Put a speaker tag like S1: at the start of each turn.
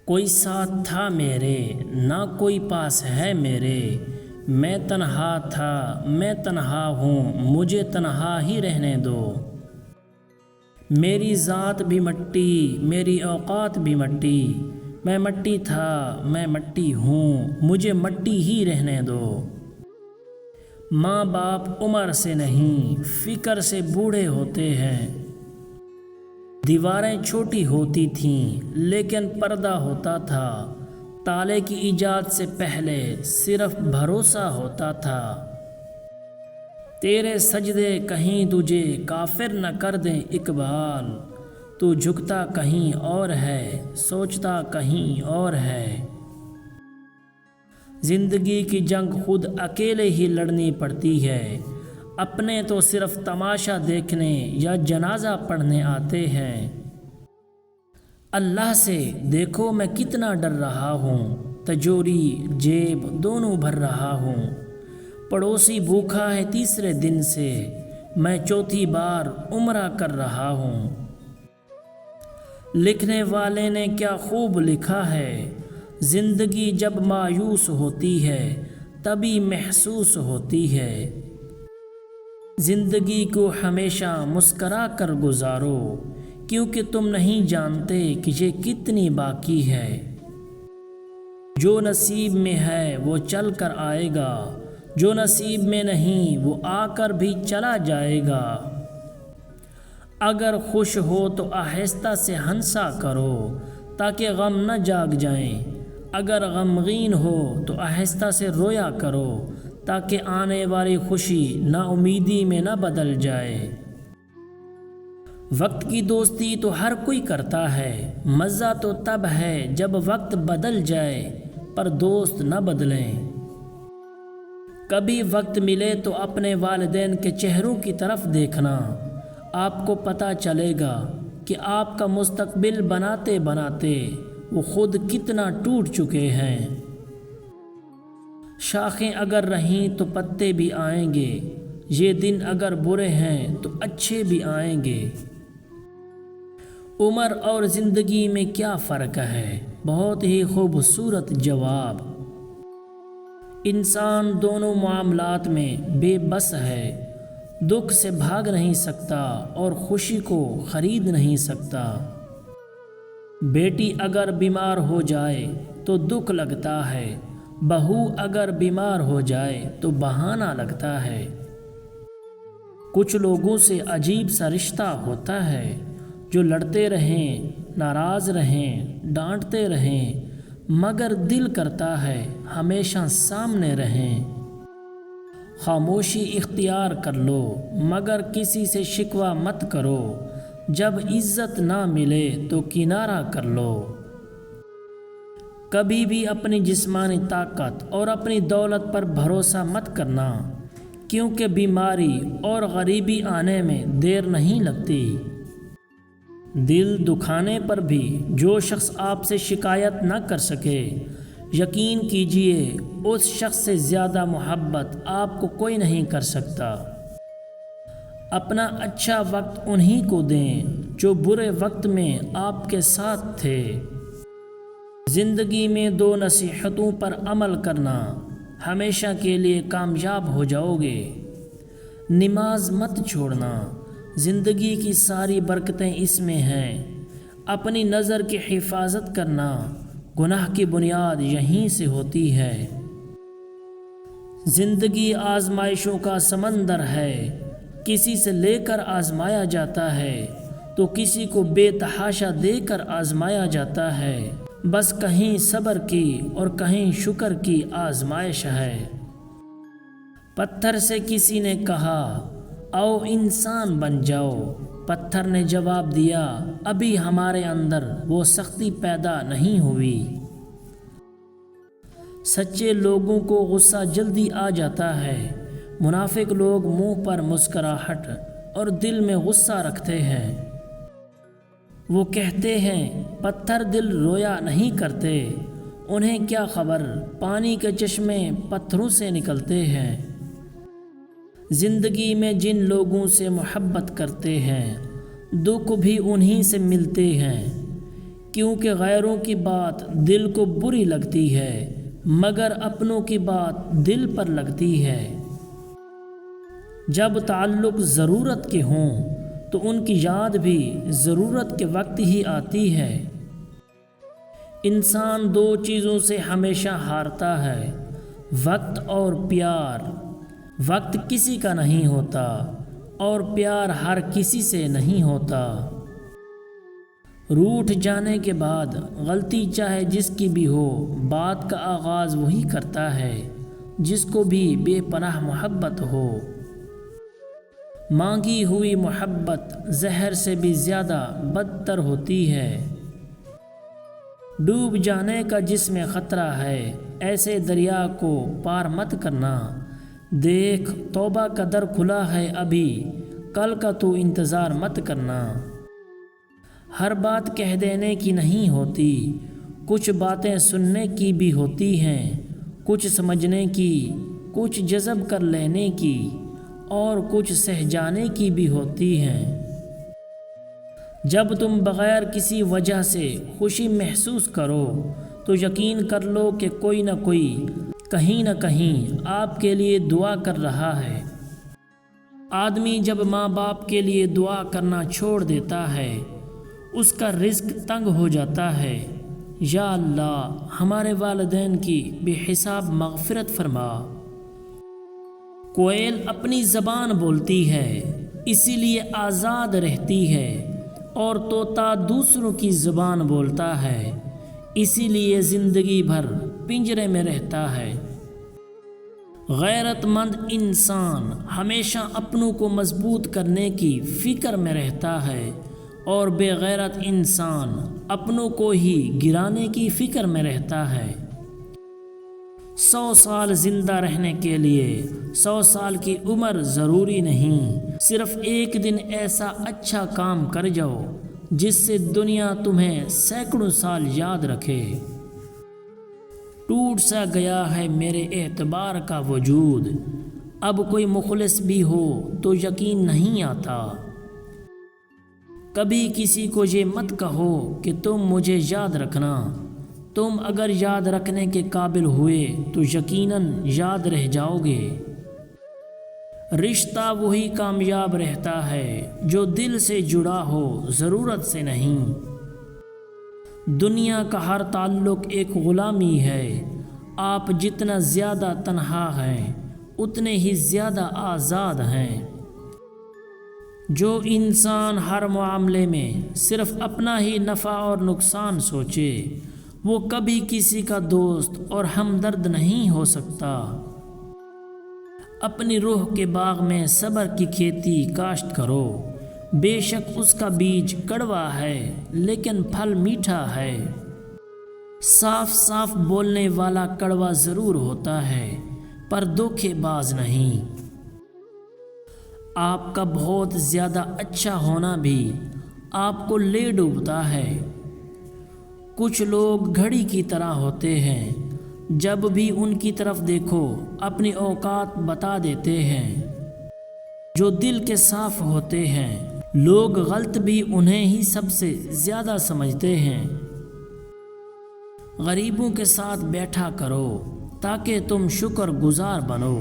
S1: کوئی ساتھ تھا میرے نہ کوئی پاس ہے میرے، میں تنہا تھا میں تنہا ہوں، مجھے تنہا ہی رہنے دو۔ میری ذات بھی مٹی میری اوقات بھی مٹی، میں مٹی تھا میں مٹی ہوں، مجھے مٹی ہی رہنے دو۔ ماں باپ عمر سے نہیں فکر سے بوڑھے ہوتے ہیں، دیواریں چھوٹی ہوتی تھیں لیکن پردہ ہوتا تھا، تالے کی ایجاد سے پہلے صرف بھروسہ ہوتا تھا۔ تیرے سجدے کہیں تجھے کافر نہ کر دیں اقبال، تو جھکتا کہیں اور ہے سوچتا کہیں اور ہے۔ زندگی کی جنگ خود اکیلے ہی لڑنی پڑتی ہے، اپنے تو صرف تماشا دیکھنے یا جنازہ پڑھنے آتے ہیں۔ اللہ سے دیکھو میں کتنا ڈر رہا ہوں، تجوری جیب دونوں بھر رہا ہوں۔ پڑوسی بھوکا ہے تیسرے دن سے، میں چوتھی بار عمرہ کر رہا ہوں۔ لکھنے والے نے کیا خوب لکھا ہے، زندگی جب مایوس ہوتی ہے تبھی محسوس ہوتی ہے۔ زندگی کو ہمیشہ مسکرا کر گزارو، کیونکہ تم نہیں جانتے کہ یہ کتنی باقی ہے۔ جو نصیب میں ہے وہ چل کر آئے گا، جو نصیب میں نہیں وہ آ کر بھی چلا جائے گا۔ اگر خوش ہو تو آہستہ سے ہنسا کرو تاکہ غم نہ جاگ جائیں، اگر غمگین ہو تو آہستہ سے رویا کرو تاکہ آنے والی خوشی نا امیدی میں نہ بدل جائے۔ وقت کی دوستی تو ہر کوئی کرتا ہے، مزہ تو تب ہے جب وقت بدل جائے پر دوست نہ بدلیں۔ کبھی وقت ملے تو اپنے والدین کے چہروں کی طرف دیکھنا، آپ کو پتہ چلے گا کہ آپ کا مستقبل بناتے بناتے وہ خود کتنا ٹوٹ چکے ہیں۔ شاخیں اگر رہیں تو پتے بھی آئیں گے، یہ دن اگر برے ہیں تو اچھے بھی آئیں گے۔ عمر اور زندگی میں کیا فرق ہے، بہت ہی خوبصورت جواب۔ انسان دونوں معاملات میں بے بس ہے، دکھ سے بھاگ نہیں سکتا اور خوشی کو خرید نہیں سکتا۔ بیٹی اگر بیمار ہو جائے تو دکھ لگتا ہے، بہو اگر بیمار ہو جائے تو بہانہ لگتا ہے۔ کچھ لوگوں سے عجیب سا رشتہ ہوتا ہے، جو لڑتے رہیں ناراض رہیں ڈانٹتے رہیں مگر دل کرتا ہے ہمیشہ سامنے رہیں۔ خاموشی اختیار کر لو مگر کسی سے شکوہ مت کرو، جب عزت نہ ملے تو کنارہ کر لو۔ کبھی بھی اپنی جسمانی طاقت اور اپنی دولت پر بھروسہ مت کرنا، کیونکہ بیماری اور غریبی آنے میں دیر نہیں لگتی۔ دل دکھانے پر بھی جو شخص آپ سے شکایت نہ کر سکے، یقین کیجئے اس شخص سے زیادہ محبت آپ کو کوئی نہیں کر سکتا۔ اپنا اچھا وقت انہی کو دیں جو برے وقت میں آپ کے ساتھ تھے۔ زندگی میں دو نصیحتوں پر عمل کرنا، ہمیشہ کے لیے کامیاب ہو جاؤ گے۔ نماز مت چھوڑنا، زندگی کی ساری برکتیں اس میں ہیں۔ اپنی نظر کی حفاظت کرنا، گناہ کی بنیاد یہیں سے ہوتی ہے۔ زندگی آزمائشوں کا سمندر ہے، کسی سے لے کر آزمایا جاتا ہے تو کسی کو بے تحاشا دے کر آزمایا جاتا ہے۔ بس کہیں صبر کی اور کہیں شکر کی آزمائش ہے۔ پتھر سے کسی نے کہا آؤ انسان بن جاؤ، پتھر نے جواب دیا ابھی ہمارے اندر وہ سختی پیدا نہیں ہوئی۔ سچے لوگوں کو غصہ جلدی آ جاتا ہے، منافق لوگ منہ پر مسکراہٹ اور دل میں غصہ رکھتے ہیں۔ وہ کہتے ہیں پتھر دل رویا نہیں کرتے، انہیں کیا خبر پانی کے چشمے پتھروں سے نکلتے ہیں۔ زندگی میں جن لوگوں سے محبت کرتے ہیں دکھ بھی انہی سے ملتے ہیں، کیونکہ غیروں کی بات دل کو بری لگتی ہے مگر اپنوں کی بات دل پر لگتی ہے۔ جب تعلق ضرورت کے ہوں تو ان کی یاد بھی ضرورت کے وقت ہی آتی ہے۔ انسان دو چیزوں سے ہمیشہ ہارتا ہے، وقت اور پیار۔ وقت کسی کا نہیں ہوتا اور پیار ہر کسی سے نہیں ہوتا۔ روٹھ جانے کے بعد غلطی چاہے جس کی بھی ہو، بات کا آغاز وہی کرتا ہے جس کو بھی بے پناہ محبت ہو۔ مانگی ہوئی محبت زہر سے بھی زیادہ بدتر ہوتی ہے۔ ڈوب جانے کا جس میں خطرہ ہے، ایسے دریا کو پار مت کرنا۔ دیکھ توبہ کا در کھلا ہے ابھی، کل کا تو انتظار مت کرنا۔ ہر بات کہہ دینے کی نہیں ہوتی، کچھ باتیں سننے کی بھی ہوتی ہیں، کچھ سمجھنے کی، کچھ جذب کر لینے کی اور کچھ سہ جانے کی بھی ہوتی ہیں۔ جب تم بغیر کسی وجہ سے خوشی محسوس کرو تو یقین کر لو کہ کوئی نہ کوئی کہیں نہ کہیں آپ کے لیے دعا کر رہا ہے۔ آدمی جب ماں باپ کے لیے دعا کرنا چھوڑ دیتا ہے، اس کا رزق تنگ ہو جاتا ہے۔ یا اللہ ہمارے والدین کی بے حساب مغفرت فرما۔ کوئل اپنی زبان بولتی ہے اسی لیے آزاد رہتی ہے، اور طوطا دوسروں کی زبان بولتا ہے اسی لیے زندگی بھر پنجرے میں رہتا ہے۔ غیرت مند انسان ہمیشہ اپنوں کو مضبوط کرنے کی فکر میں رہتا ہے اور بے غیرت انسان اپنوں کو ہی گرانے کی فکر میں رہتا ہے۔ 100 سال زندہ رہنے کے لیے 100 سال کی عمر ضروری نہیں، صرف ایک دن ایسا اچھا کام کر جاؤ جس سے دنیا تمہیں سینکڑوں سال یاد رکھے۔ ٹوٹ سا گیا ہے میرے اعتبار کا وجود، اب کوئی مخلص بھی ہو تو یقین نہیں آتا۔ کبھی کسی کو یہ مت کہو کہ تم مجھے یاد رکھنا، تم اگر یاد رکھنے کے قابل ہوئے تو یقیناً یاد رہ جاؤ گے۔ رشتہ وہی کامیاب رہتا ہے جو دل سے جڑا ہو، ضرورت سے نہیں۔ دنیا کا ہر تعلق ایک غلامی ہے، آپ جتنا زیادہ تنہا ہیں اتنے ہی زیادہ آزاد ہیں۔ جو انسان ہر معاملے میں صرف اپنا ہی نفع اور نقصان سوچے، وہ کبھی کسی کا دوست اور ہمدرد نہیں ہو سکتا۔ اپنی روح کے باغ میں صبر کی کھیتی کاشت کرو، بے شک اس کا بیج کڑوا ہے لیکن پھل میٹھا ہے۔ صاف صاف بولنے والا کڑوا ضرور ہوتا ہے پر دھوکے باز نہیں۔ آپ کا بہت زیادہ اچھا ہونا بھی آپ کو لے ڈوبتا ہے۔ کچھ لوگ گھڑی کی طرح ہوتے ہیں، جب بھی ان کی طرف دیکھو اپنی اوقات بتا دیتے ہیں۔ جو دل کے صاف ہوتے ہیں، لوگ غلط بھی انہیں ہی سب سے زیادہ سمجھتے ہیں۔ غریبوں کے ساتھ بیٹھا کرو تاکہ تم شکر گزار بنو۔